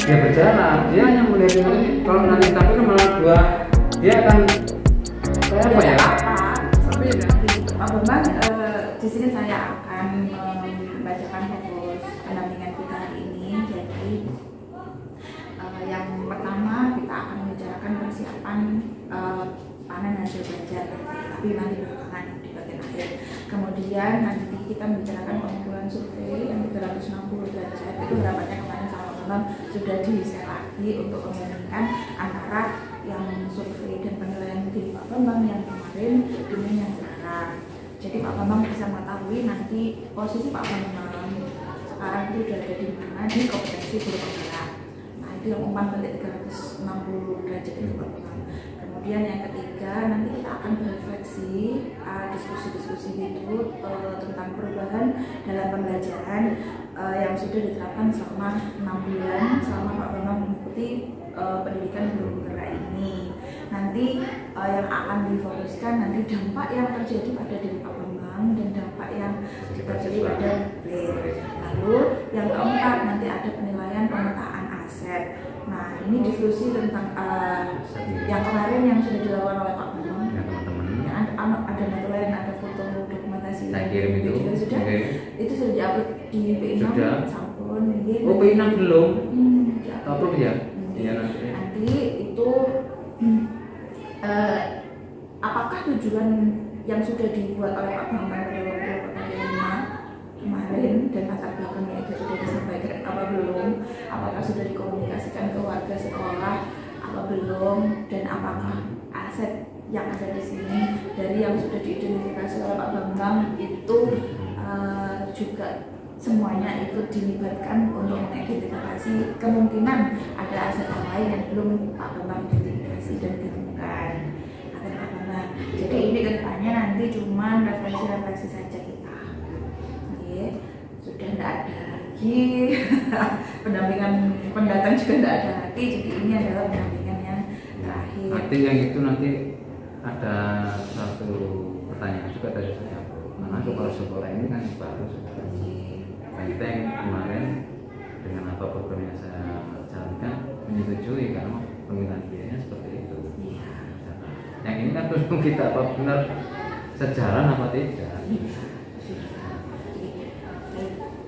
ya berjalan, dia hanya melihat ini. Kalau nanti tapi malah dua, dia akan kayak apa ya? Tapi nanti Pak Bambang, di sini saya akan membacakan fokus pendampingan kita hari ini. Jadi yang pertama kita akan membicarakan persiapan panen hasil belajar, tapi nanti belakangan di bagian akhir. Kemudian nanti kita membicarakan pengumpulan survei yang 360 derajat. Itu harapannya kemarin sama Bambang sudah di-share lagi untuk membandingkan antara yang survei dan penilaian di Pak Bambang yang kemarin dengan yang sekarang. Jadi Pak Bambang bisa mengetahui nanti posisi Pak Bambang sekarang itu sudah ada di mana di kompetensi guru penggerak. Nah itu yang umpan balik 360 derajat itu Pak Bambang. Kemudian yang ketiga nanti kita akan berefleksi diskusi-diskusi itu tentang perubahan dalam pembelajaran yang sudah diterapkan selama 6 bulan selama Pak Bambang mengikuti pendidikan guru penggerak ini. Nanti yang akan difokuskan nanti dampak yang terjadi pada diri Pak Bambang dan dampak yang terjadi pada Blair. Lalu yang keempat nanti ada penilaian pemetaan aset. Nah ini diskusi tentang yang kemarin yang sudah dilakukan oleh Pak Bambang. Ya teman-teman. Ya, ada lain, ada foto dokumentasi. Saya kirim itu. Sudah. Okay. Itu sudah diupload di P6. Sudah. Sampun. Oh P6 belum. Upload ya. Iya nanti itu apakah tujuan yang sudah dibuat oleh Pak Bambang pada waktu PKD 5 kemarin dan latar belakangnya itu sudah disampaikan apa belum? Apakah sudah dikomunikasikan ke warga sekolah apa belum? Dan apakah aset yang ada di sini dari yang sudah diidentifikasi oleh Pak Bambang itu juga semuanya ikut dilibatkan untuk mengidentifikasi kemungkinan ada aset yang lain yang belum Pak Bambang identifikasi dan ditemukan akan Pak Bambang. Jadi ini kedepannya nanti cuma refleksi-refleksi saja kita. Oke, sudah tidak ada lagi pendampingan pendatang juga tidak ada lagi. Jadi ini adalah pendampingan yang terakhir. Nanti yang itu nanti ada satu pertanyaan juga dari saya. Karena kepala sekolah ini kan baru sekarang. Kita yang kemarin dengan apa program yang saya jalankan menyetujui karena permintaan biayanya seperti itu. Iya. Yang ini kan terus kita apa benar sejalan apa tidak?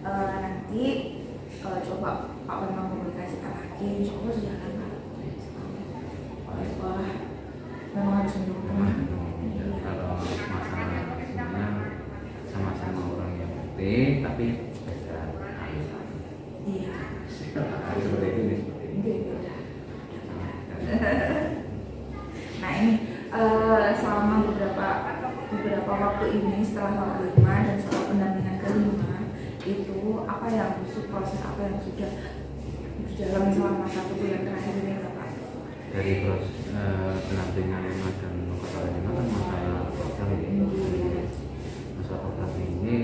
Nanti coba Pak Bambang komunikasikan lagi, insya Allah sejalan Pak. Kepala sekolah memang harus mendukung. Kalau masalah sebenarnya sama-sama orang yang penting, tapi iya. Seperti ini. Beda. Nah ini selama beberapa waktu ini setelah waktu 5 dan setelah pendampingan kelima itu apa yang proses apa yang sudah berjalan selama 1 bulan terakhir ini Pak? Dari proses pendampingan 5 dan kepala 5 kan masalah program ini. Masalah program ini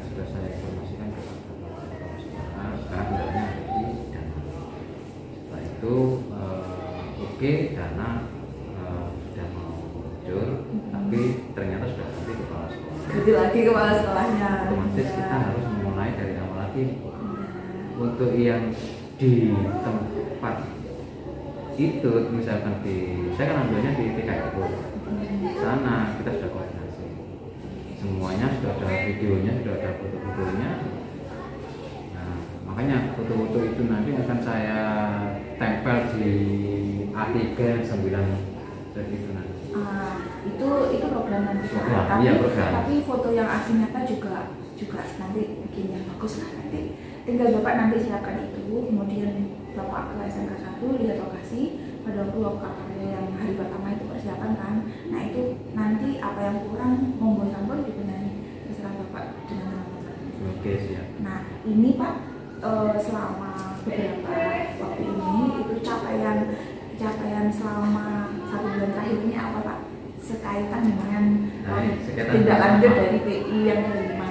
sudah saya informasikan kepada sekarang kendalanya ada di dana. Setelah itu oke, dana sudah mau muncul, tapi ternyata sudah ganti kepala sekolah. Ganti lagi kepala sekolahnya. Otomatis kita harus memulai dari awal lagi. Untuk yang di tempat itu misalkan saya kan ambilnya di TKIO. Sana kita sudah koordinasi. Semuanya sudah ada videonya, sudah ada foto-fotonya. Makanya foto-foto itu nanti akan saya tempel di A3 yang 9 jadi itu nanti. Itu program nanti program, tapi, iya, program. Tapi foto yang asli nyata juga nanti bikin yang bagus lah nanti. Tinggal Bapak nanti siapkan itu, kemudian Bapak ke SMK 1 lihat lokasi pada waktu karya yang hari pertama itu persiapan kan. Nah itu nanti apa yang kurang monggo sampun dibenahi terserah Bapak dengan teman-teman. Oke siap. Nah ini Pak selama beberapa waktu ini itu capaian selama 1 bulan terakhir ini apa Pak? Sekaitan dengan tindak lanjut dari PI yang kelima.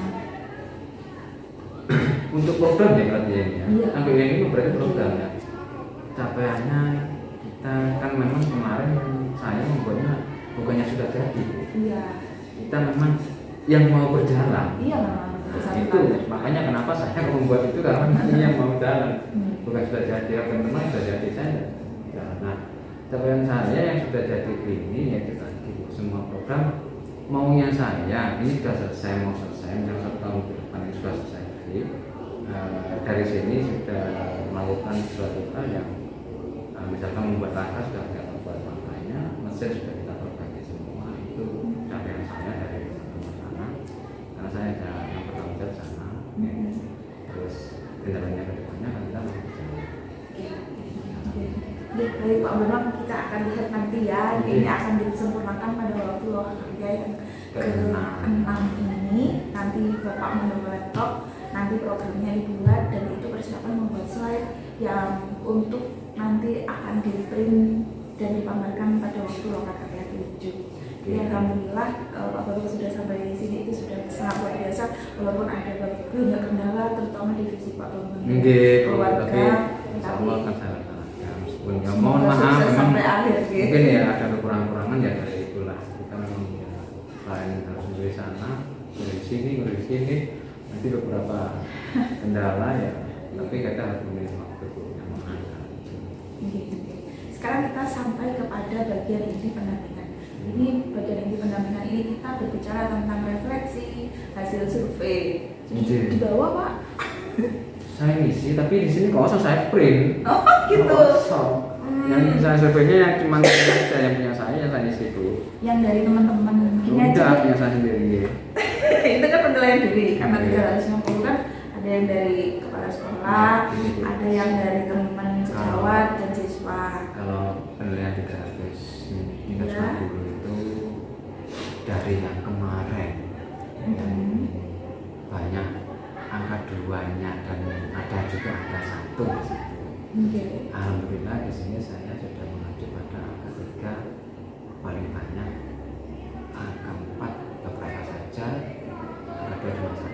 Untuk program ya berarti ya. Iya. Sampai yang ini berarti program ya. Capaiannya kita kan memang kemarin saya membuatnya bukannya sudah jadi. Iya. Kita memang yang mau berjalan. Iya memang. Itu makanya kenapa saya membuat itu, karena ini yang mau jalan, bukan sudah jadi teman-teman sudah jadi saya. Nah, capaian saya yang sudah jadi ini yaitu tadi semua program maunya saya ini sudah selesai, mau selesai yang 1 tahun ke depan ini sudah selesai. Jadi dari sini sudah melakukan suatu hal yang misalkan membuat langkah sudah tidak membuat langkahnya, mesin sudah kita perbaiki semua. Itu capaian saya dari sana, karena saya yang bertanggung jawab sana. Terus kendalanya ke depannya kan kita masih berjalan. Baik Pak Bambang, kita akan lihat nanti ya, ini akan disempurnakan pada waktu loh kerja yang ke-6 ini. Nanti Bapak membawa laptop, nanti programnya dibuat, dan itu persiapan membuat slide yang untuk nanti akan di print dan dipamerkan pada waktu loh KKP 7. Ya, alhamdulillah Pak Bambang sudah sampai di sini, itu sudah sangat luar biasa, walaupun ada banyak kendala terutama di visi Pak Bambang keluarga, tapi ya, mohon maaf memang mungkin ya ada kekurangan ya dari itulah kita memang ya, selain harus dari sana dari sini nanti beberapa kendala ya, tapi kita harus memilih waktu yang mengajar. Sekarang kita sampai kepada bagian inti pendampingan. Ini bagian inti pendampingan ini kita berbicara tentang refleksi hasil survei. Di bawah Pak. Saya ngisi, tapi di sini kosong, saya print. Oh gitu. Kosong. Yang saya surveinya yang cuma saya yang punya saya yang saya isi itu. Yang dari teman-teman ini aja. Sudah punya saya sendiri. Itu kan penilaian diri, karena 350 kan ada yang dari kepala sekolah, ada yang dari teman sejawat dan siswa. Kalau penilaian 300 minus 50 itu dari yang kemarin yang banyak angka 2-nya dan ada juga angka 1 di situ. Alhamdulillah di sini saya sudah mengacu pada angka 3 paling banyak, angka 4 beberapa saja, angka 2 cuma 1.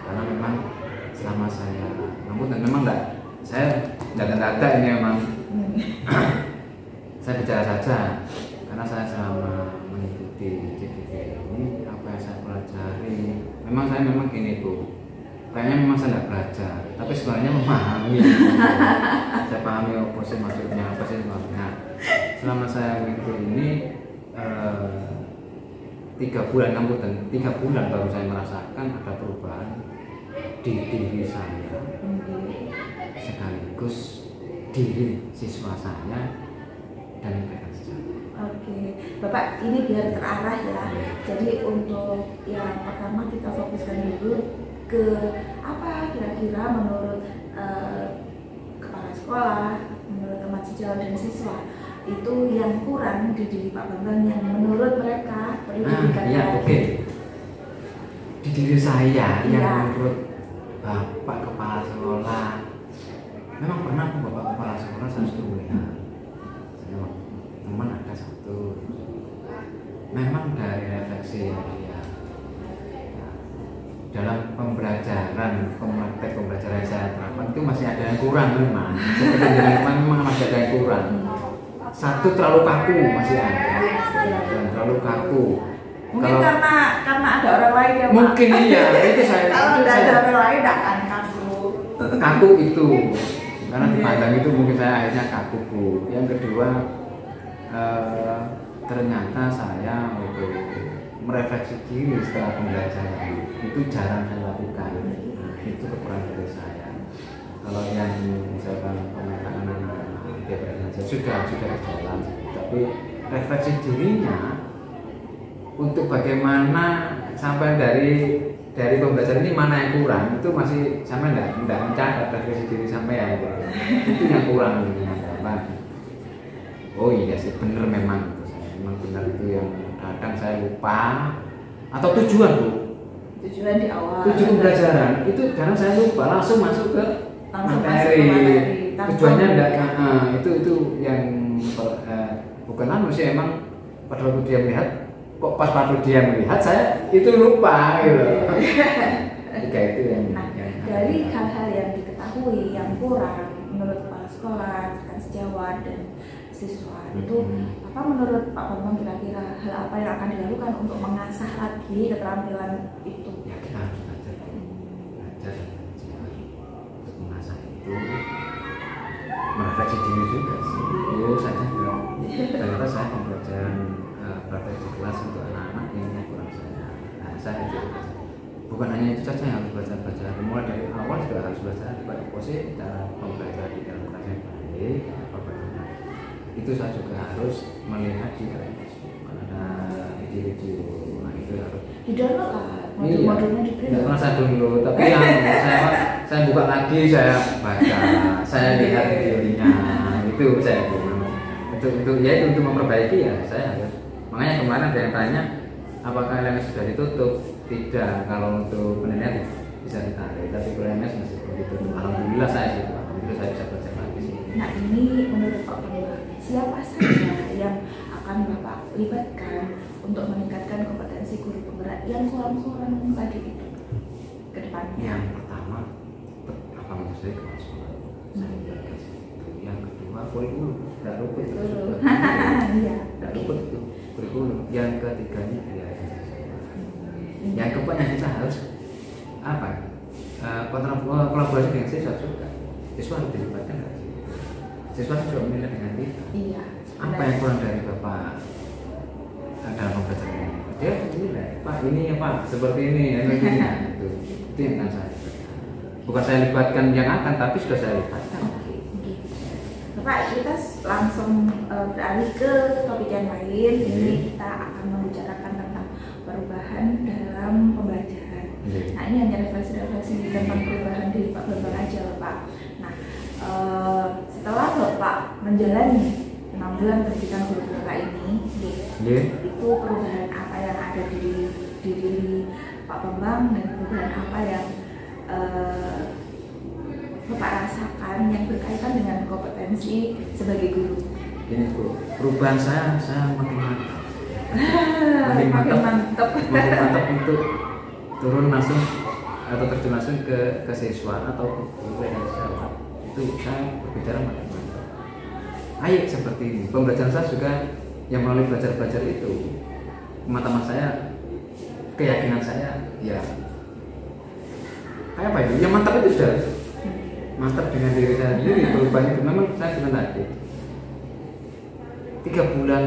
Karena memang selama saya memang saya tidak data ini memang saya bicara saja, karena saya selama mengikuti CGV ini apa yang saya pelajari, saya memang gini Bu, kayaknya memang saya tidak belajar, tapi sebenarnya memahami. Saya pahami apa sih maksudnya, apa sih sebabnya. Selama saya mengikuti ini 3 bulan, 3 bulan baru saya merasakan ada perubahan di diri saya, sekaligus diri siswa saya dan mereka sejarah. Oke, Bapak, ini biar terarah ya. Jadi untuk yang pertama kita fokuskan dulu ke apa kira-kira menurut kepala sekolah, menurut teman sejawat dan siswa itu yang kurang di diri Pak Bambang yang menurut mereka perlu ditingkatkan. Di diri saya yang menurut Bapak kepala sekolah, memang pernah Bapak kepala sekolah saya suruh teman ada satu, memang dari refleksi dia dalam pembelajaran pembelajaran saya terapkan itu masih ada yang kurang memang. Memang masih ada yang kurang. Satu, terlalu kaku masih ada, dan terlalu kaku. Mungkin karena ada orang lain ya Pak. Mungkin iya, itu saya. Kalau ada orang lain akan kaku. Kaku itu, karena dipandang itu mungkin saya akhirnya kaku Bu. Yang kedua, ternyata saya untuk merefleksi diri setelah pembelajaran itu jarang saya lakukan. Itu kekurangan dari saya. Kalau yang misalkan pemetaan saya sudah berjalan, tapi refleksi dirinya untuk bagaimana sampai dari pembelajaran ini mana yang kurang, itu masih sampai tidak mencatat refleksi diri sampai ya itu yang kurang apa. Oh iya sih, bener memang benar itu yang kadang saya lupa, atau tujuan Bu, tujuan di awal, tujuan pembelajaran itu kadang saya lupa, langsung masuk ke materi. Tujuannya enggak, itu yang bukan sih emang pada waktu dia melihat, kok pas waktu dia melihat saya itu lupa gitu. Jika itu yang dari hal-hal yang diketahui yang kurang menurut kepala sekolah, sejawat dan siswa itu apa menurut Pak Bambang kira-kira hal apa yang akan dilakukan untuk mengasah lagi keterampilan itu? Ya kita refleksi diri juga sih. Oh saya juga ternyata saya pembelajaran praktek di kelas untuk anak-anak yang kurang saya. Nah saya itu bukan hanya itu saja yang harus belajar mulai dari awal juga harus belajar pada posisi cara pembelajaran di dalam kelas yang baik apa bagaimana. Itu saya juga harus melihat di dalam ada video-video. Nah itu harus di download lah modul-modulnya di print. Nggak pernah saya download, tapi yang saya buka lagi, saya baca, saya lihat videonya, itu saya untuk ya itu untuk memperbaiki ya saya harus. Makanya kemarin ada yang tanya apakah LMS sudah ditutup? Tidak, kalau untuk penelitian bisa ditarik, tapi kalau LMS masih begitu. Alhamdulillah saya sih, alhamdulillah saya bisa belajar lagi sih. Nah ini menurut Pak Bambang, siapa saja yang akan Bapak libatkan untuk meningkatkan kompetensi guru penggerak yang kurang tadi itu ke depannya? Yang pertama, apa maksudnya kemasukan? Yang kedua, kurikulum. Tidak luput itu. Iya. Tidak luput itu kurikulum. Yang ketiganya ya. Yang keempatnya kita harus apa? Kolaborasi dengan siswa juga. Siswa harus dilibatkan nggak sih? Siswa juga menilai dengan kita. Iya. Apa yang kurang dari Bapak dalam pembelajaran ini? Dia menilai, Pak ini ya Pak, seperti ini ya itu yang akan saya libatkan. Bukan saya libatkan yang akan, tapi sudah saya libatkan. Oke. Bapak kita langsung beralih ke topik yang lain. Jadi kita akan membicarakan tentang perubahan dalam pembelajaran. Nah ini hanya refleksi tentang perubahan dari Pak Bambang aja Pak. Nah setelah Bapak menjalani 6 bulan pendidikan guru BK ini, itu perubahan apa yang ada di diri Pak Bambang dan perubahan apa yang Bapak rasakan yang berkaitan dengan kompetensi sebagai guru? Ini Bu, perubahan saya makin mantap. Makin mantap untuk turun langsung atau terjun langsung ke siswa atau guru yang siswa. Itu saya berbicara makin mantap. Ayo seperti ini. Pembelajaran saya juga yang melalui belajar itu, teman-teman saya, keyakinan saya, ya kayak apa itu? Yang mantap itu sudah mantap dengan diri saya sendiri. Perubahan itu memang saya bilang tadi 3 bulan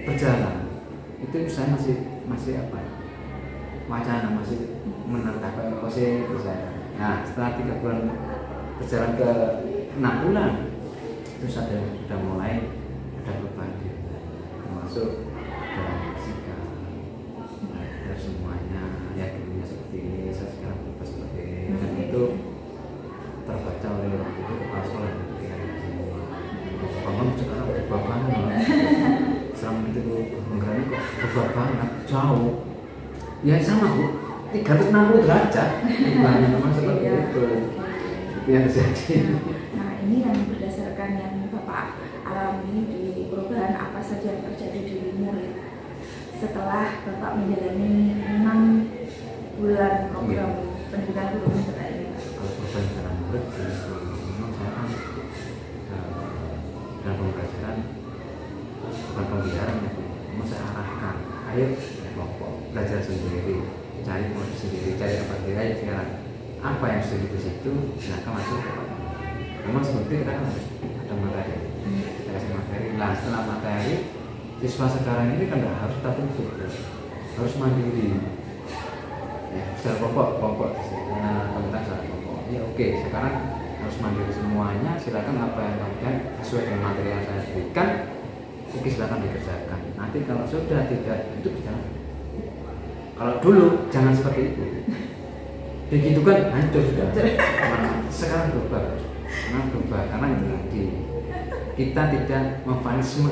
berjalan itu saya masih apa? Wacana masih menetapkan posisi saya. Nah setelah 3 bulan berjalan ke 6 bulan itu saya sudah mulai ada perubahan diri, termasuk dalam sikap dan semuanya ya dulunya seperti ini, saya sekarang berubah seperti ini, dan itu terbaca oleh orang itu kepala sekolah yang semua. Bambang sekarang berubah banget, selama itu penggeraknya kok berubah banget, jauh. Ya sama Bu, 360 derajat, perubahannya memang seperti itu yang terjadi. Nah ini yang berdasarkan yang Bapak alami di perubahan apa saja yang terjadi di murid setelah Bapak menjalani 6 bulan program pendidikan guru BK ini. Kalau perubahan dalam murid, memang saya kan dalam pembelajaran bukan pembiaran ya, memang saya arahkan, ayo kelompok belajar sendiri, cari modul sendiri, cari apa kira sekarang apa yang sudah di situ, silakan masuk. Memang seperti kita kan ada materi, kita kasih materi. Nah setelah materi, siswa sekarang ini kan nggak harus tatap muka, harus mandiri. Ya, secara kelompok tentang secara kelompok. Ya oke, sekarang harus mandiri semuanya. Silakan apa yang kalian sesuai dengan materi yang saya berikan, oke silakan dikerjakan. Nanti kalau sudah tidak itu jangan. Kalau dulu jangan seperti itu. Begitu kan hancur sudah. Sekarang berubah karena itu tadi kita tidak memfanisme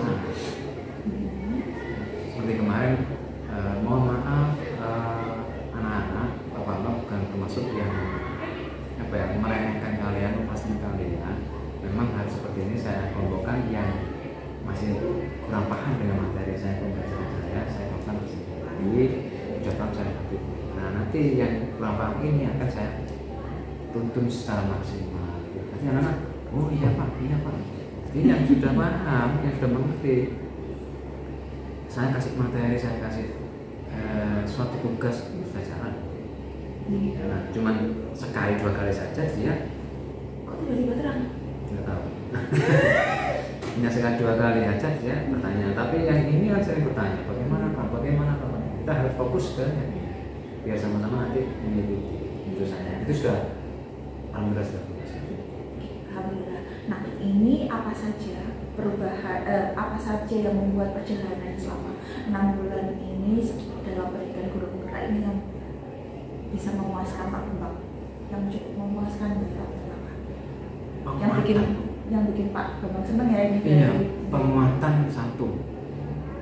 seperti kemarin. Mohon maaf anak-anak, bapak-bapak bukan termasuk yang apa ya meremehkan kalian, pasti kalian. Memang harus seperti ini saya kelompokkan yang masih kurang paham dengan materi saya, pembelajaran saya kelompokkan sendiri, ucapan saya nanti. Nah nanti yang kurang paham ini akan saya tuntun secara maksimal. Nanti anak-anak, oh iya pak. Ini yang sudah paham, yang sudah mengerti. Saya kasih materi, saya kasih suatu tugas sudah jalan. Nah, cuman sekali 2 kali saja dia kok tiba-tiba terang? nggak tahu. menyaksikan 2 kali aja dia bertanya. Tapi yang ini kan sering bertanya, bagaimana Pak, bagaimana Pak. Kita harus fokus ke biar sama-sama nanti mengikuti itu saja. Itu sudah alhamdulillah sudah biasa. Alhamdulillah. Nah, ini apa saja perubahan, apa saja yang membuat perjalanan selama 6 bulan ini dalam pendidikan guru penggerak ini yang bisa memuaskan Pak Bambang, yang cukup memuaskan bagi Pak Bambang, yang bikin Pak Bambang senang ya ini? Iya, penguatan satu.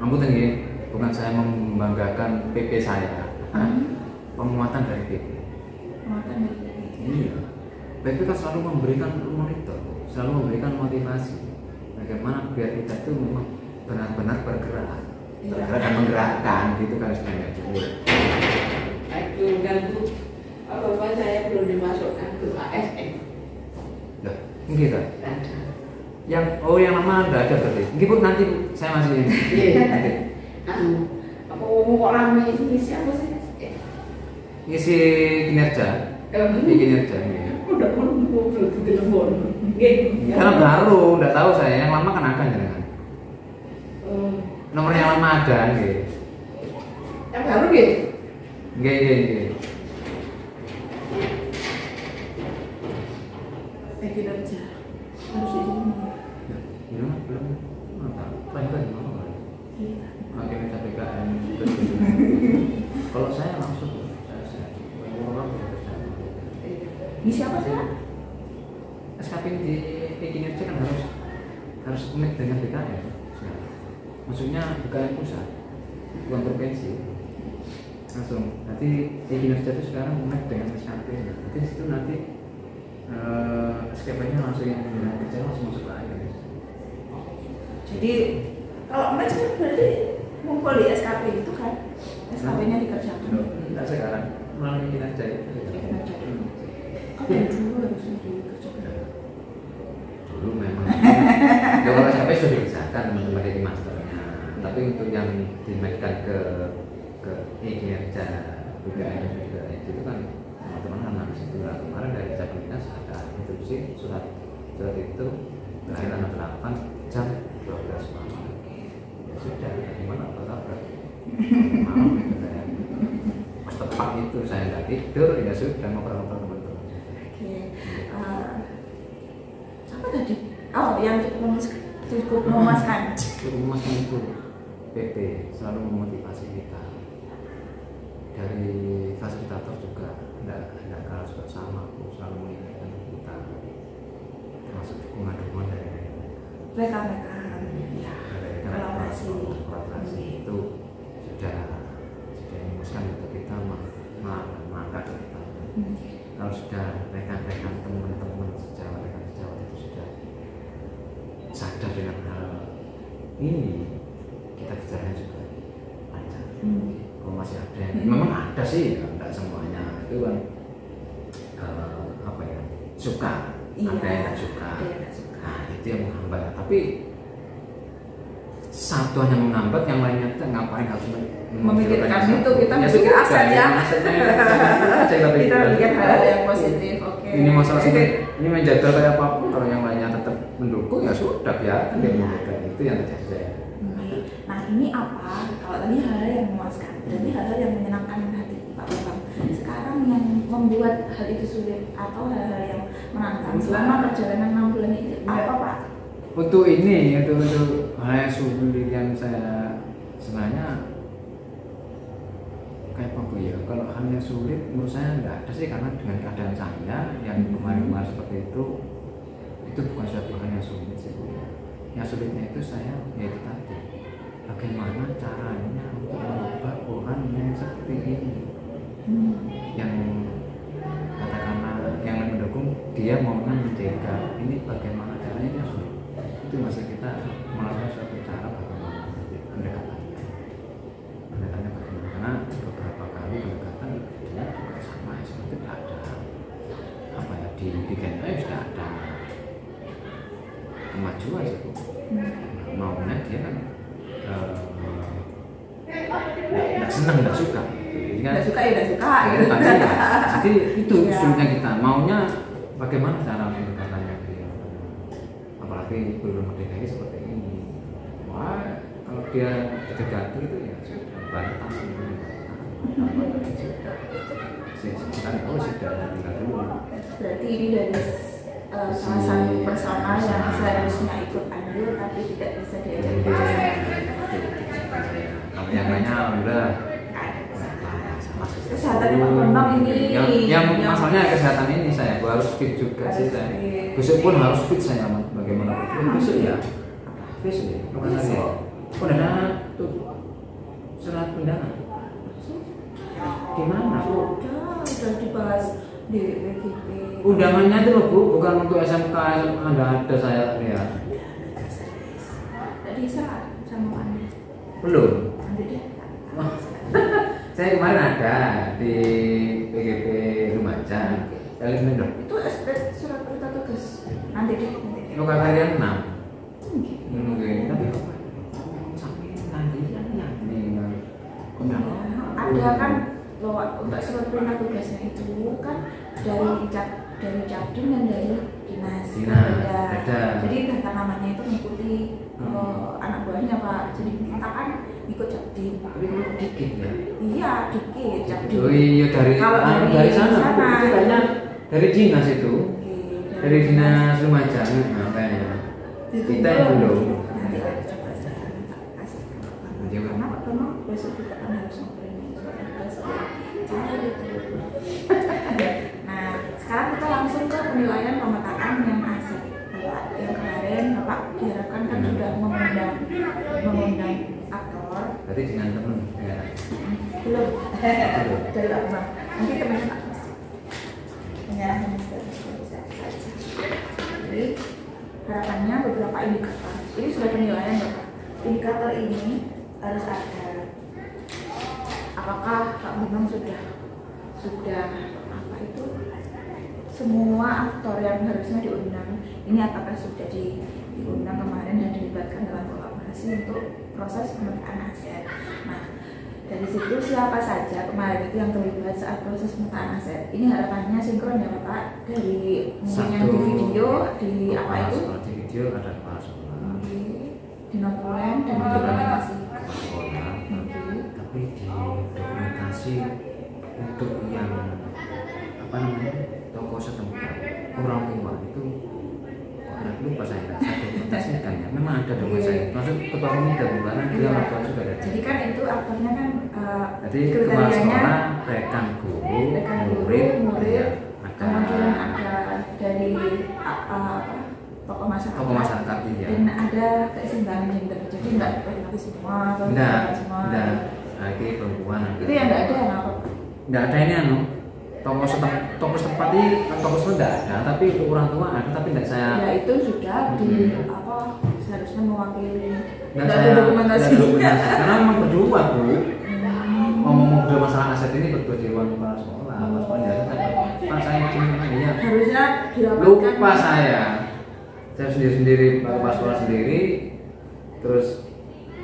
Ampun tinggi, bukan saya membanggakan PP saya, penguatan dari PP. Penguatan dari PP. Iya, PP kan selalu memberikan monitor, selalu memberikan motivasi. Bagaimana biar kita itu memang benar-benar bergerak dan menggerakkan gitu kan sebenarnya. Aku ganggu apa saya belum dimasukkan ke ASN. Loh, gitu. Yang lama ada berarti. Mungkin nanti saya masih ini. Iya. Apa kok rame ini siapa sih? Ngisi kinerja. Kinerja. Udah belum telepon. Karena baru, nggak tahu saya. Yang lama kan ada jangan. Nomor yang lama ada, gitu. Yang baru gitu. Gak. Kinerja harus di sini. Belum. Terakhir mana? Iya. Akhirnya PKN. Kalau saya langsung, saya. Ini siapa sih? SKP di kinerja kan harus unik dengan BKN. Maksudnya BKN pusat, bukan provinsi. Langsung. Nanti kinerja itu sekarang unik dengan SKP. Nanti situ nanti SKP-nya langsung yang kerja langsung masuk ke air. Jadi kalau match berarti ngumpul di SKP itu kan? SKP-nya dikerjakan. Enggak sekarang, melalui kinerja itu. Kinerja dulu. Kan dari dulu harusnya dikerjakan. Dulu memang. Ya kalau SKP sudah dikerjakan teman-teman dari masternya. Tapi untuk yang dinaikkan ke kinerja BKN dan juga itu kan teman-teman kan harus itu. Kemarin dari Jaklinas ada instruksi surat itu terakhir tanggal 8 jam 12 malam. Ya sudah, gimana apa kabar? Malam itu saya pas tepat itu saya nggak tidur, ya sudah ngobrol-ngobrol teman-teman. Oke. Apa tadi? Oh, yang cukup memuaskan. Cukup memuaskan itu PP selalu memotivasi kita. Dari fasilitator juga tidak harus bersama, selalu mengingatkan kita, termasuk dukungan dari Rekan-rekan, ya, kolaborasi itu sudah memuaskan untuk kita mengangkat ke depan. Kalau sudah rekan-rekan teman-teman sejawat itu sudah sadar dengan hal ini, kita bicaranya juga lancar. Kalau masih ada yang memang ada sih, tidak semuanya itu kan suka, iya, ada yang tidak suka. Nah itu yang menghambat. Tapi satu hanya menghambat, yang lainnya kita ngapain harus memikirkan itu, kita berpikir aset ya. Kita lihat hal yang positif. Oke. Ini masalah ini menjaga kayak apapun, kalau yang lainnya tetap mendukung ya sudah biarkan dia menjaga, itu yang terjadi. Nah ini apa? Kalau tadi hal-hal yang memuaskan, berarti hal-hal yang menyenangkan hati Pak Bambang. Sekarang yang membuat hal itu sulit atau hal-hal yang menantang selama perjalanan 6 bulan itu apa Pak? Untuk ini, untuk hal yang sulit yang saya sebenarnya kayak apa ya? Kalau hal yang sulit menurut saya nggak ada sih, karena dengan keadaan saya yang kemarin-kemarin seperti itu bukan suatu hal yang sulit sih. Yang sulitnya itu saya yaitu tadi, bagaimana caranya untuk mengubah orang yang seperti ini, yang katakanlah yang mendukung dia maunya menjaga, ini bagaimana caranya dia sulit. Itu masih kita melakukan suatu cara bagaimana pendekatannya bagaimana, karena beberapa kali pendekatan dia juga sama seperti ada apa ya di GNI sudah ada kemajuan sih Bu. Maunya dia kan nggak senang, nggak suka. Nggak suka ya nggak suka. Jadi itu sulitnya kita. Maunya bagaimana cara pendekatannya dia, apalagi tapi belum merdeka ini seperti ini. Wah, kalau dia didekati itu ya sudah batas ini. Sekarang sudah tinggal dulu. Berarti ini dari salah satu personal yang seharusnya ikut andil tapi tidak bisa diajak bicara. Kalau yang lainnya udah kesehatan Pak Bambang ini yang masalahnya kesehatan ini saya harus fit juga sih saya. Besok pun harus fit saya bagaimana besok ya besok ya bukan lagi ya tuh surat undangan gimana udah dibahas di WGP. Undangannya itu loh Bu, bukan untuk SMK Anda ada saya lihat. Tadi sama Anda. Belum. Nanti deh. Saya kemarin ada di PGP Lumajang. Kalian dong. Itu SP surat perintah tugas. Nanti deh. Lokal harian 6. Oke. Tapi sampai nanti ya nih. Ada kan lewat untuk surat perintah tugasnya itu kan dari Jakdim dan dari dinas. Ada. Jadi daftar namanya itu mengikuti anak buahnya Pak. Jadi kita kan ikut Jakdim. Tapi kalau dikit ya. Iya dikit Jakdim. Oh iya kalau dari sana. Kayaknya dari dinas itu. Dari dinas Lumajang. Nah, kayaknya. Kita yang belum. Nanti kita coba saya minta kasih karena Pak Bambang besok kita kan harus ngobrolin soal tugas cara gitu. Nah sekarang kita langsung ke penilaian pemetaan yang aset. Yang kemarin Bapak diharapkan kan sudah mengundang aktor. Berarti dengan teman ya. Belum. Dari Pak Bambang. Nanti temannya Pak Mas. Penyerahan bisa saja. Jadi harapannya beberapa indikator. Ini sudah penilaian Bapak. Indikator ini harus ada. Apakah Pak Bambang sudah apa itu semua aktor yang harusnya diundang ini apakah sudah diundang kemarin dan dilibatkan dalam kolaborasi untuk proses pemetaan aset. Nah dari situ siapa saja kemarin itu yang terlibat saat proses pemetaan aset. Ini harapannya sinkron ya Bapak dari mungkin yang di video di apa itu di video ada kepala sekolah di notulen dan di dokumentasi tapi di dokumentasi untuk yang apa namanya tokoh setempat orang tua itu lupa saya dokumentasikan ya memang ada dokumentasi maksud ketua komite bukan dia orang tua juga ada. Jadi kan itu aktornya kan jadi kepala sekolah rekan guru murid kemudian ada dari tokoh masyarakat iya. Dan ada keseimbangan gender jadi nggak berarti semua lagi perempuan itu yang nggak ada apa nggak ada ini tokoh setempat ini tokoh setempat nggak ada tapi orang tua ada tapi nggak saya ya itu sudah di apa seharusnya mewakili nggak ada dokumentasi karena memang berdua Bu ngomong berdua masalah aset ini berdua di ruang kepala sekolah pas saya ya harusnya dirapatkan lupa saya sendiri kepala sekolah sendiri terus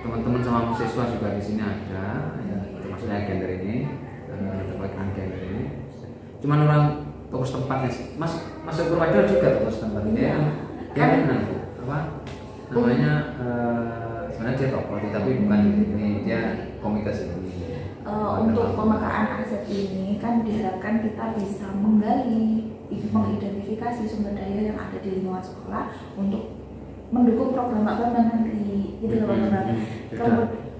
teman-teman sama siswa juga di sini ada ya termasuk gender ini terkait gender ini cuman orang tokoh setempat masuk provider juga tokoh setempat ini ya benar apa namanya sebenarnya dia tokoh tapi bukan ini dia komunitas ini untuk pemetaan aset ini kan diharapkan kita bisa menggali mengidentifikasi sumber daya yang ada di lingkungan sekolah untuk mendukung program Pak Bambang nanti gitu loh Pak Bambang.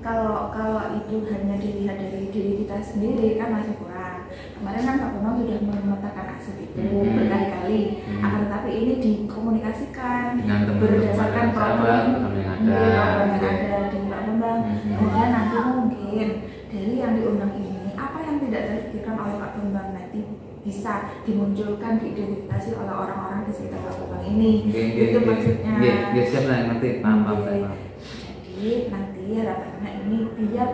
Kalau itu hanya dilihat dari diri kita sendiri kan masih kurang. Kemarin kan Pak Bambang sudah memetakan aset itu berkali-kali, akan tetapi ini dikomunikasikan berdasarkan program yang ada di Pak Bambang. Kemudian nanti mungkin dari yang diundang ini apa yang tidak terpikirkan oleh Pak Bambang nanti bisa dimunculkan, diidentifikasi oleh orang-orang di sekitar Pak Bambang ini. Itu maksudnya. Biar siap lah nanti paham. Jadi nanti harapannya ini biar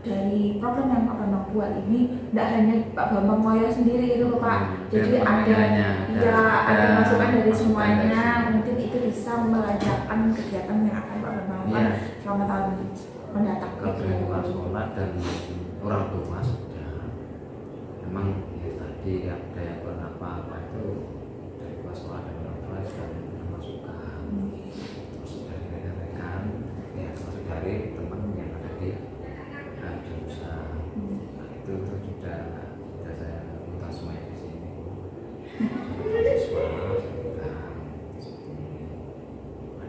dari program yang Pak Bambang buat ini tidak hanya Pak Bambang Moyo sendiri itu Pak. Jadi ada masukan dari semuanya. Mungkin itu bisa melancarkan kegiatan yang akan Pak Bambang lakukan selama tahun mendatang. Kepala sekolah dan orang tua sudah memang tadi ada yang apa itu dari kepala sekolah dan orang tua sudah masukan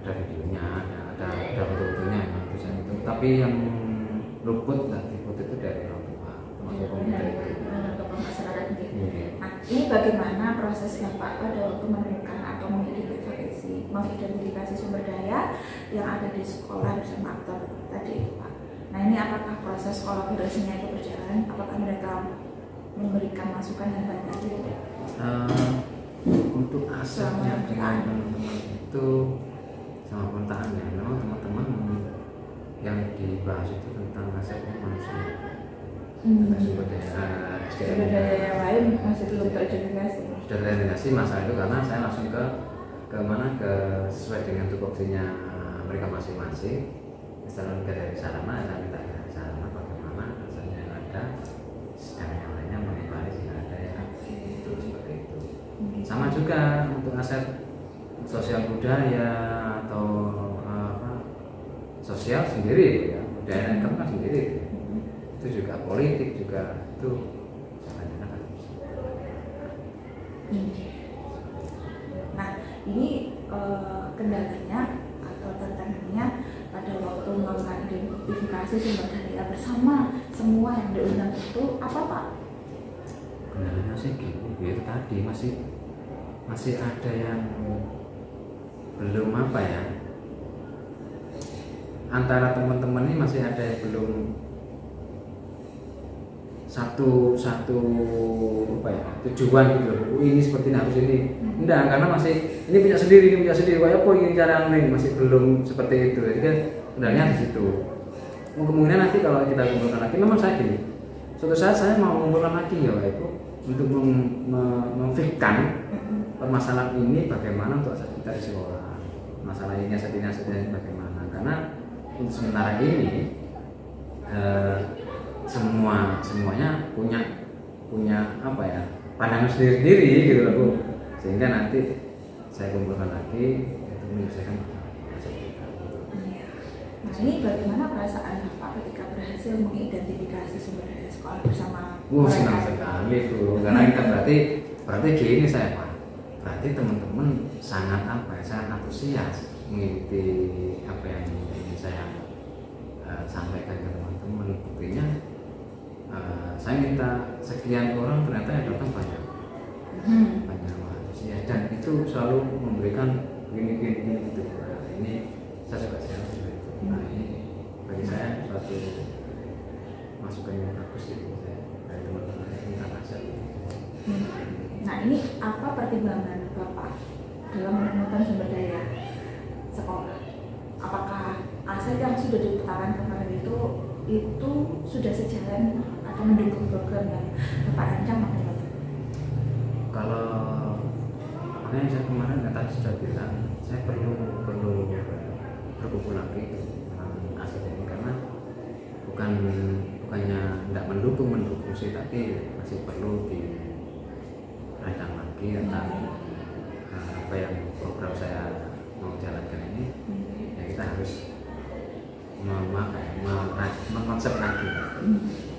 ada videonya, ada foto-fotonya yang tulisan itu. Tapi yang luput itu dari orang tua, termasuk pemuda itu. Tokoh masyarakat gitu. Iya. Nah, ini bagaimana proses Bapak pada waktu menemukan atau mengidentifikasi sumber daya yang ada di sekolah bersama aktor tadi itu, Pak? Nah, ini apakah proses kolaborasinya itu berjalan? Apakah mereka memberikan masukan dan bantuan gitu? Untuk asetnya dengan teman-teman itu sama pemerintahan ya, memang teman-teman yang dibahas itu tentang asetnya manusia. Tentang sumber daya yang lain masih belum teridentifikasi. Sudah teridentifikasi masalah itu karena saya langsung ke sesuai dengan tupoksinya mereka masing-masing. Misalnya dari sarana, saya minta dari sarana bagaimana asalnya yang ada, dan yang lainnya mengembali jika ada yang itu seperti itu. Sama juga untuk aset sosial budaya atau sosial sendiri ya, budaya itu kan sendiri. Itu juga politik juga itu sebenarnya kan. Nah, ini kendalanya atau tantangannya pada waktu melakukan identifikasi sumber daya bersama semua yang diundang itu apa, Pak? Kendalanya sih gitu tadi masih ada yang belum apa ya, antara teman-teman ini masih ada yang belum satu apa ya, tujuan gitu. Ini seperti harus ini. Enggak, karena masih ini punya sendiri, kayak apa ini cara ini masih belum seperti itu. Jadi kan kendalanya di situ. Kemungkinan nanti kalau kita kumpulkan lagi, memang saya gini, suatu saat saya mau mengumpulkan lagi ya Pak Ibu untuk memfikkan permasalahan ini bagaimana untuk kita di sekolah. Masalah ini asetnya bagaimana? Karena untuk sementara ini semuanya punya apa ya, pandangan sendiri gitu loh Bu, sehingga nanti saya kumpulkan lagi untuk menyelesaikan masalah kita. Nah, ini bagaimana perasaan Bapak ketika berhasil mengidentifikasi sumber daya sekolah bersama mereka? Senang sekali Bu, karena kita berarti gini saya Pak, berarti teman-teman sangat sangat antusias mengikuti apa yang ingin saya sampaikan ke teman-teman. Buktinya saya minta sekian orang, ternyata yang datang banyak antusias, dan itu selalu memberikan gini gitu. Nah, ini saya suka sekali. Nah, ini bagi saya suatu masukan yang bagus gitu dari teman-teman yang minta aset. Nah, ini apa pertimbangan Bapak dalam menemukan sumber daya sekolah? Apakah aset yang sudah dipetakan kemarin itu sudah sejalan atau mendukung program yang Bapak rancang atau tidak? Kalau makanya saya kemarin tadi sudah bilang, saya perlu berkumpul lagi tentang aset ini, karena bukannya tidak mendukung sih, tapi masih perlu dirancang lagi tentang apa yang program saya mau jalankan ini. Ya kita harus mengkonsep lagi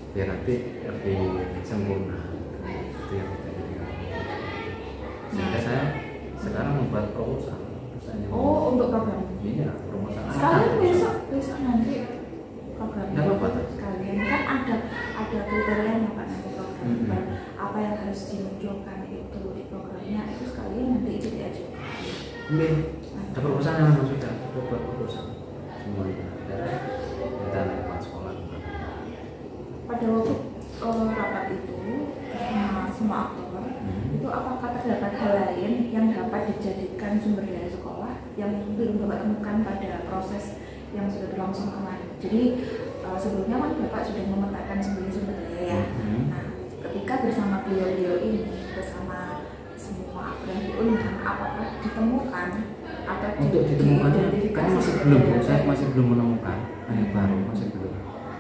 biar nanti lebih sempurna. Itu yang kita inginkan. Sehingga saya sekarang membuat proposal. Oh, untuk program? Iya, proposal. Sekalian besok nanti programnya. Ya, apa? Sekalian kan ada kriterianya Pak, nanti program apa yang harus dimunculkan itu di programnya, itu sekalian nanti itu diajukan. Ada proposalnya memang sudah buat proposal semuanya. Kita lewat sekolah. Pada waktu rapat itu semua aktor itu, apakah terdapat hal lain yang dapat dijadikan sumber daya sekolah yang belum Bapak temukan pada proses yang sudah berlangsung kemarin? Jadi sebelumnya kan Bapak sudah memetakan sumber daya ya. Nah, ketika bersama beliau ini, bersama semua aktor yang diundang, apakah ditemukan atau untuk ditemukan kan masih belum, saya masih belum menemukan yang baru, masih belum.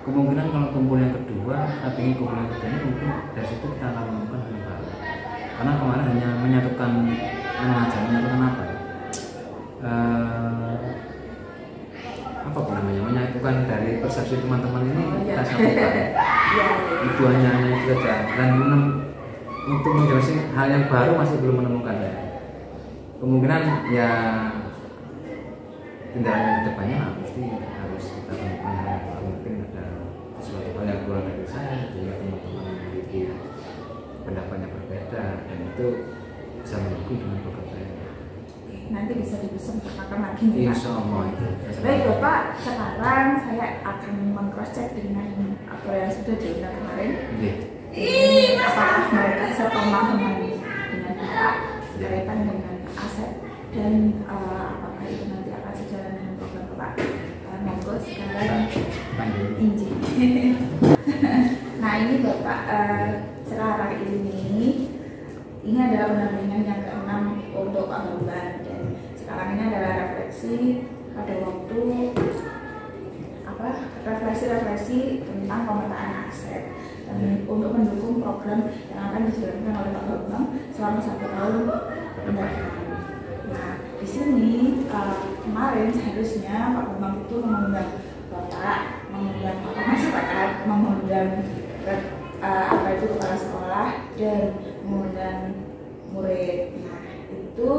Kemungkinan kalau kumpul yang kedua, saya ingin kumpul yang kedua ini mungkin dari situ kita akan menemukan yang baru. Karena kemarin hanya menyatukan apa ya? Apa namanya, menyatukan dari persepsi teman-teman ini kita satukan. Itu hanya itu saja. Dan untuk menjelaskan hal yang baru masih belum menemukan ya. Kemungkinan ya tindakan kedepannya pasti harus kita temukan hal mungkin ada sesuatu hal yang kurang dari saya sehingga teman-teman memiliki pendapatnya berbeda dan itu bisa mendukung dengan program saya. Nanti bisa dipersempurnakan lagi nih Pak. Insya Allah itu. Baik Bapak, sekarang saya akan meng-cross check dengan apa yang sudah diundang kemarin. Apakah mereka sepemahaman dengan Bapak berkaitan dengan aset dan apakah itu nanti akan sejalan dengan program Bapak. Monggo sekarang izin. Nah ini Bapak, sekarang ini adalah pendampingan yang ke-6 untuk Pak Bambang, dan sekarang ini adalah refleksi pada waktu refleksi tentang pemetaan aset dan untuk mendukung program yang akan dijalankan oleh Pak Bambang selama 1 tahun mendatang. Nah di sini kemarin seharusnya Pak Bambang itu mengundang Bapak, mengundang masyarakat, mengundang apa itu kepala sekolah dan mengundang murid. Nah itu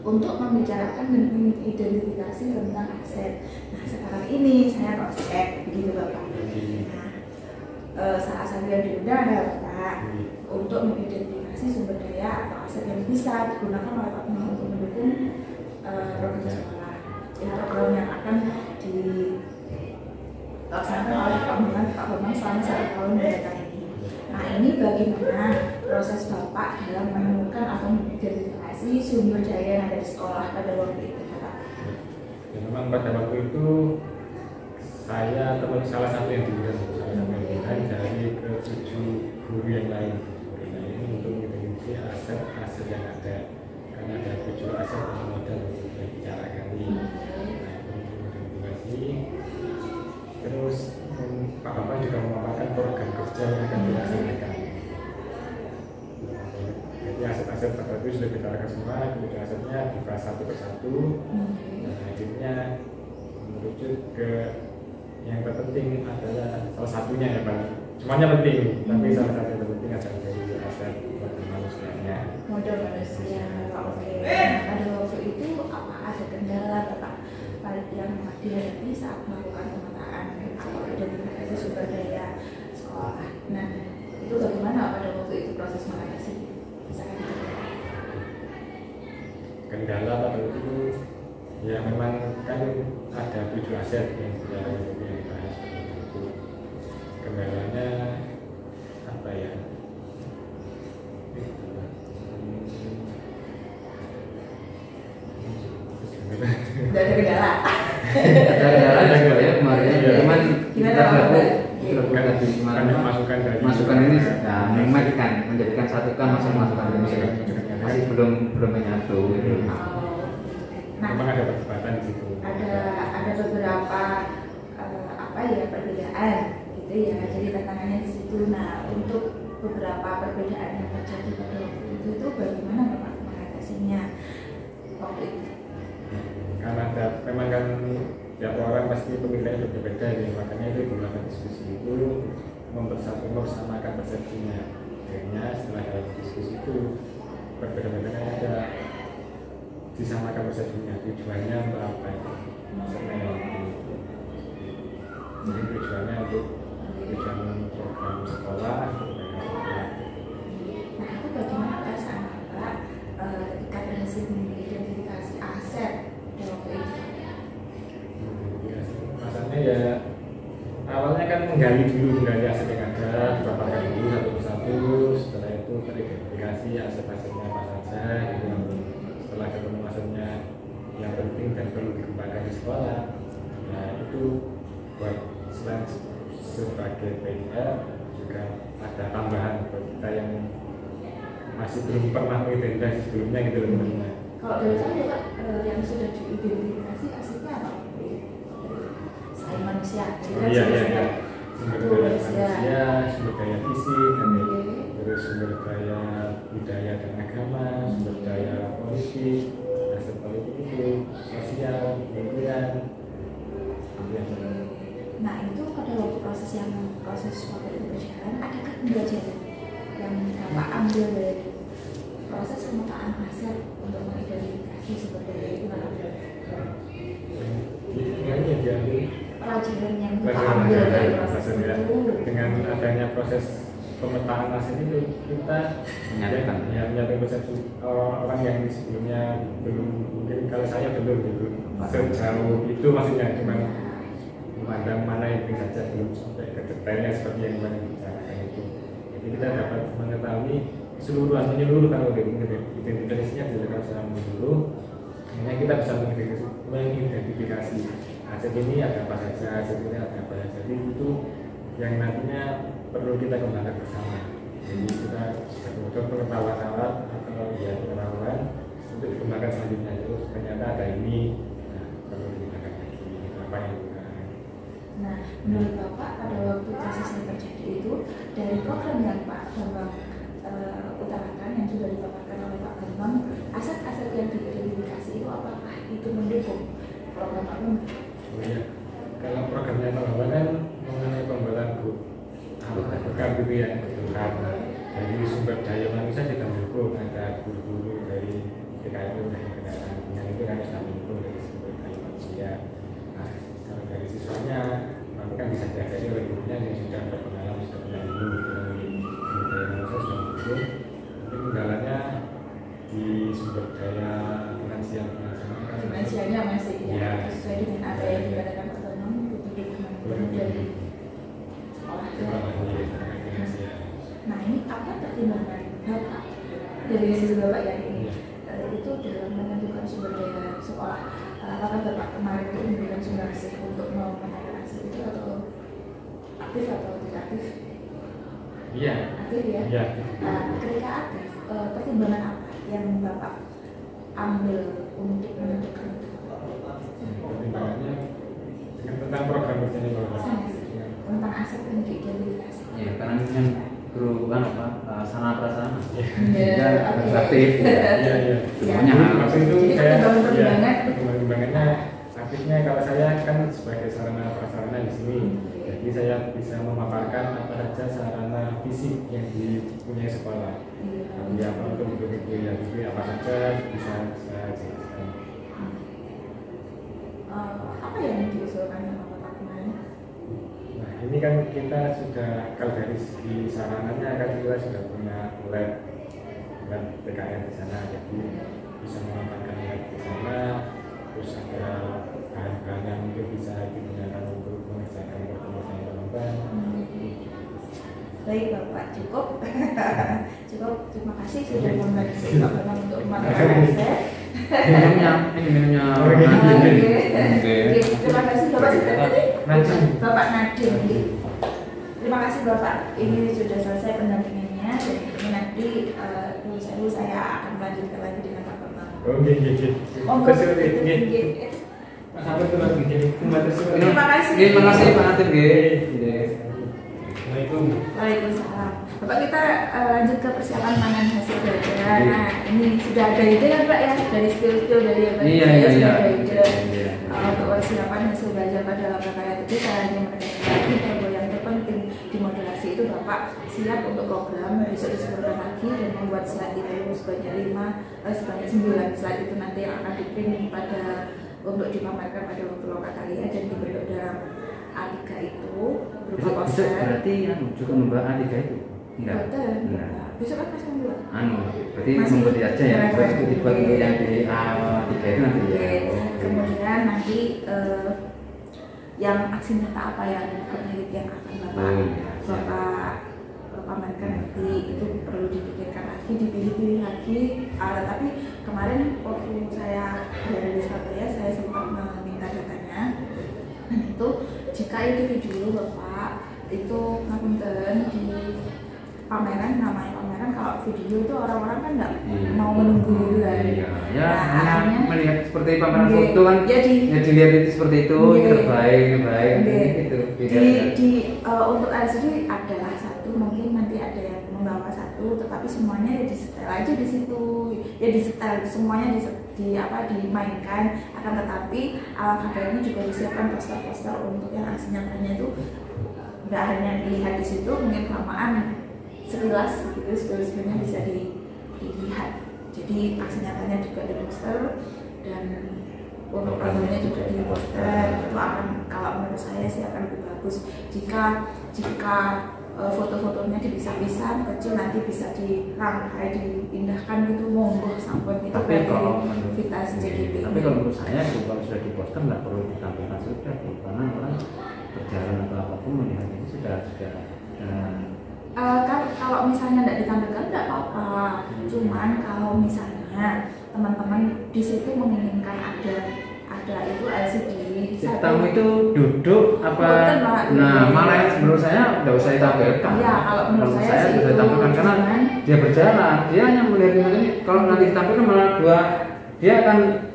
untuk membicarakan dan mengidentifikasi tentang aset. Nah sekarang ini saya harus cek begitu Bapak. Nah salah satu yang diundang adalah Bapak untuk mengidentifikasi sumber daya atau aset yang bisa digunakan oleh Pak Bambang untuk mendukung program sekolah. Ini program yang akan dilaksanakan oleh Pak Bambang selama 1 tahun mendatang ini. Nah ini bagaimana proses Bapak dalam menemukan atau mengidentifikasi sumber daya yang ada di sekolah pada waktu itu Bapak? Ya, memang pada waktu itu saya teman salah satu yang diundang dari ke-7 guru yang lain. Nah ini untuk mengidentifikasi aset-aset yang ada, karena ada 7 aset yang modal untuk bicara kali. Nah untuk mengidentifikasi, terus Pak Bambang juga memaparkan program kerja yang akan dilaksanakan. Jadi aset-aset pada itu sudah kita lakukan semua, kemudian asetnya dibahas satu persatu. Dan akhirnya merujuk ke yang terpenting adalah salah satunya ya Pak. Semuanya penting, tapi salah satu yang terpenting adalah dari aset modal manusianya. Modal manusia, oke. Pada waktu itu apa ada kendala Bapak yang dihadapi saat melakukan pemetaan atau identifikasi sumber daya sekolah? Nah itu bagaimana pada waktu itu proses mengatasi? Kendala pada itu ya memang kan ada 7 aset yang sudah dibahas itu. Kendalanya apa ya? Tidak ada kendala. Ada ya kemarin. Cuman kita masukan ini menjadikan satukan masukan masih belum menyatu. Nah, memang ada perdebatan di situ. Ada beberapa perbedaan gitu ya. Jadi tantangannya di situ. Nah untuk beberapa perbedaan yang terjadi pada waktu itu bagaimana Bapak mengatasinya waktu itu? Karena memang kan tiap orang pasti pemikirannya berbeda ya, makanya itu melakukan diskusi itu mempersamakan persepsinya. Akhirnya setelah dalam diskusi itu berbeda-beda ada disamakan persepsinya, tujuannya untuk apa itu maksudnya itu. Jadi tujuannya untuk tujuan program sekolah untuk sekolah. Nah itu bagaimana perasaan Bapak ketika berhasil mengidentifikasi aset pada waktu itu? Maksudnya ya awalnya kan menggali aset yang ada, dipaparkan dulu satu persatu, setelah itu teridentifikasi aset-asetnya apa saja gitu. Setelah ketemu asetnya yang penting dan perlu dikembangkan di sekolah, nah itu buat selain sebagai PR juga ada tambahan buat kita yang masih belum pernah mengidentifikasi sebelumnya gitu loh teman-teman. Kalau dari saya Pak, yang sudah diidentifikasi asetnya apa? Selain manusia, Iya. Sumber daya manusia, sumber daya fisik, terus sumber daya budaya dan agama, sumber daya politik, aset politik itu, sosial, lingkungan. Nah itu pada waktu proses waktu itu berjalan, adakah pembelajaran yang Bapak ambil dari proses pemetaan aset untuk mengidentifikasi sumber daya itu? diambil pelajaran yang kita pelajaran ambil dari ya, proses pelajaran itu. dengan adanya proses pemetaan aset itu kita Menyatukan. ya menyatukan persepsi orang yang sebelumnya belum, mungkin kalau saya belum gitu sejauh itu maksudnya cuma memandang mana yang saja belum sampai ke detailnya seperti yang kemarin dibicarakan itu. Jadi kita dapat mengetahui keseluruhan menyeluruh kalau identifikasinya dilakukan secara menyeluruh. Sehingga kita bisa mengidentifikasi aset ini ada apa saja, aset ini ada apa saja. Jadi itu yang nantinya perlu kita kembangkan bersama. Jadi kita betul pengetahuan awal atau ya pengetahuan untuk dikembangkan selanjutnya. Itu ternyata ada ini, nah, perlu dikembangkan lagi apa yang digunakan. Nah, menurut Bapak pada waktu kasus yang terjadi itu dari program yang Pak Bambang utarakan yang sudah dipaparkan oleh Pak Bambang, aset-aset yang diidentifikasi itu apakah itu mendukung program Pak Bambang? Oh iya, kalau programnya Pak Bambang kan mengenai pembuatan grup bukan gitu ya, bukan dari sumber daya manusia kita mendukung, ada guru-guru dari PKN dari kendaraan dengan itu kan kita mendukung dari sumber daya manusia. Nah, kalau dari siswanya nanti kan bisa diajari oleh gurunya yang sudah berpengalaman, sudah pernah dulu dari sumber daya manusia sudah mendukung. Tapi kendalanya di sumber daya finansial Finansialnya masih ya, sesuai dengan apa yang dikatakan Pak Bambang, butuh dukungan dari sekolah. Nah, ini apa pertimbangan Bapak dari sisi Bapak ya ini itu dalam menentukan sumber daya sekolah? Apakah Bapak kemarin itu memberikan sumbangsih untuk memenangkan aset itu atau aktif atau tidak aktif? Iya. Aktif ya. Iya. Ketika aktif, pertimbangan apa yang Bapak ambil untuk menentukan itu? Pertimbangannya tentang program kerjanya Bapak. Tentang aset yang diidentifikasi. Ya, karena ini kan guru kan apa sarana prasarana. Iya, Harus aktif. Iya, iya. Semuanya Jadi, harus. waktu itu Jadi saya pertimbangan. pertimbangannya aktifnya kalau saya kan sebagai sarana prasarana di sini. Jadi saya bisa memaparkan apa saja sarana fisik yang dipunyai sekolah. Ya, apa untuk begitu ya, jadi apa saja bisa saya jelaskan. Apa yang diusulkan sama Bapak kemarin? Nah, ini kan kita sudah kalau dari segi sarananya kan kita sudah punya lab PKN di sana, jadi bisa mengembangkan lab di sana, terus ada bahan-bahan yang mungkin bisa digunakan untuk mengerjakan pertemuan teman-teman. Baik Bapak, cukup. Cukup, terima kasih sudah membantu Pak Bambang untuk memaparkan aset. Minumnya Oke. Oke. Terima kasih Bapak. Najim. Bapak Nadiem. Terima kasih Bapak. Ini sudah selesai pendampingannya dan ini nanti saya akan lanjutkan lagi dengan Pak Bambang. Oke. Mas Abed itu lagi Terima kasih. Terima kasih Pak Nadir. Assalamualaikum. Waalaikumsalam. Bapak kita lanjut ke persiapan pangan hasil belajar. Nah ini sudah ada ide kan Pak ya dari skill-skill dari yang tadi Iya. sudah ada ide untuk persiapan hasil belajar pada LKKR itu saya hanya menekankan lagi bahwa yang terpenting di moderasi itu Bapak siap untuk program besok disempurnakan lagi dan membuat slide itu sebanyak 9 slide itu nanti yang akan diprint pada untuk dipamerkan pada waktu LKKR dan dibentuk dalam A3 itu berupa Besok poster. berarti juga membahas A3 itu? Enggak. Enggak. Besok kan masih membuat. Berarti Masih membuat aja ya. berapa? Terus dibuat untuk yang di A3 itu nanti ya. Oke. Oke. Kemudian nanti yang aksi nyata apa yang terkait yang akan Bapak pamerkan nanti itu perlu dipikirkan lagi, dipilih-pilih lagi. Tapi kemarin waktu saya berada di Surabaya saya sempat meminta datanya. Dan itu jika itu video Bapak itu ngapunten di pameran, namanya pameran, kalau video itu orang-orang kan nggak mau menunggu dulu kan. Iya. Ya, Nah, hanya akhirnya melihat seperti pameran foto kan. ya dilihat itu seperti itu, ini terbaik gitu. Untuk LCD adalah satu, mungkin nanti ada yang membawa satu, tetapi semuanya ya disetel aja di situ, ya disetel semuanya dimainkan. Akan tetapi alangkah baiknya juga disiapkan poster-poster untuk yang aksi nyatanya itu nggak hanya dilihat di situ, mungkin kelamaan sekilas gitu, sebenarnya bisa dilihat. Jadi aksi nyatanya juga di poster dan untuk programnya juga di poster, itu akan menurut saya sih akan lebih bagus jika foto-fotonya dipisah-pisah kecil, nanti bisa dirangkai, diindahkan gitu, monggo sampun itu Tapi kalau Vita CGT. tapi kalau menurut saya itu kalau sudah diposter nggak perlu ditampilkan sudah, karena orang berjalan atau apapun melihat ini sudah kan kalau misalnya tidak ditampilkan tidak apa-apa, cuman kalau misalnya teman-teman di situ menginginkan ada itu LCD tamu itu duduk apa, nah malah menurut saya nggak usah ditampilkan. Iya, kalau menurut saya sih bisa itu ditampilkan karena dia berjalan, dia hanya melihat ini. Kalau nanti ditampilkan malah dia akan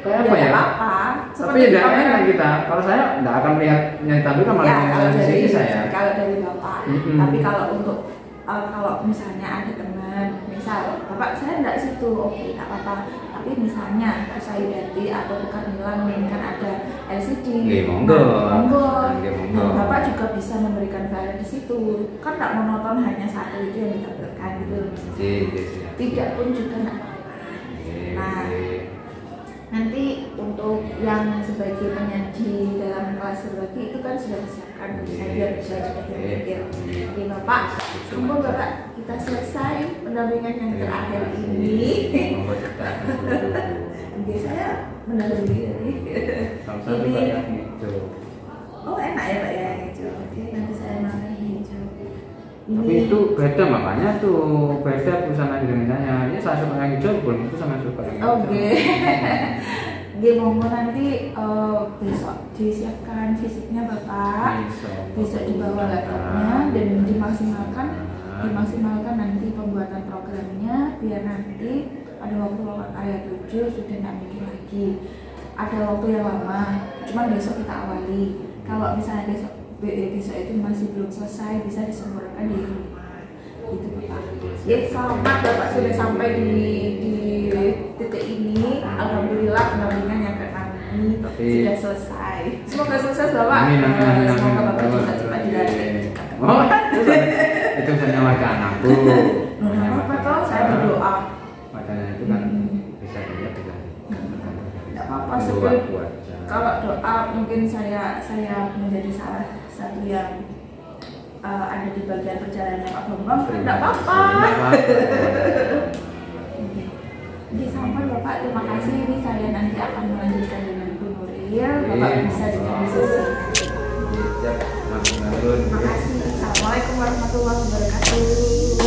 kayak apa ya? Apa? Tapi tidak enak kita. Kalau saya nggak akan melihat yang ditampilkan malah kalau di sini saya. Kalau dari bapak, tapi kalau untuk kalau misalnya ada teman, misal bapak saya tidak situ, oke, tidak apa-apa. Tapi misalnya saya ganti atau tukar nilai menginginkan ada LCD, monggo. Nah, bapak juga bisa memberikan value di situ. Kan tidak monoton hanya satu itu yang ditampilkan gitu. Tidak pun juga tidak apa-apa. Nah, nanti untuk yang sebagai penyaji dalam kelas berbagi itu kan sudah disiapkan, biar bisa juga berpikir. Oke bapak, semoga bapak kita selesai pendampingan yang terakhir ini. Oke, saya mendalami ini. Oh enak ya pak ya yang hijau. Oke, nanti saya makan hijau. Tapi itu beda, makanya tuh beda perusahaan dengan saya. Ini saya suka yang hijau, belum itu sama suka yang hijau. Oke. Monggo nanti besok disiapkan fisiknya bapak. Besok dibawa laptopnya dan dimaksimalkan nanti pembuatan programnya, biar nanti pada waktu area 7 sudah tidak mikir lagi. Ada waktu yang lama, cuman besok kita awali. Kalau misalnya besok itu masih belum selesai, bisa disempurnakan di rumah gitu bapak. Ya selamat bapak sudah sampai di titik ini. Alhamdulillah pendampingan yang ke-6 ini sudah selesai. Semoga sukses bapak. Semoga bapak juga cepat dilantik. Oh, itu hanya wajah anakku. Nah, apa toh saya berdoa. Wajahnya itu kan bisa dilihat juga. Tidak apa-apa sebelum. Kalau doa mungkin saya menjadi salah satu yang ada di bagian perjalanan Pak Bambang, tidak apa-apa. Oke, sampai bapak, terima kasih. Ini saya nanti akan melanjutkan dengan Bu Nuril. Bapak bisa dengan sesi. Terima kasih. Assalamualaikum warahmatullahi wabarakatuh.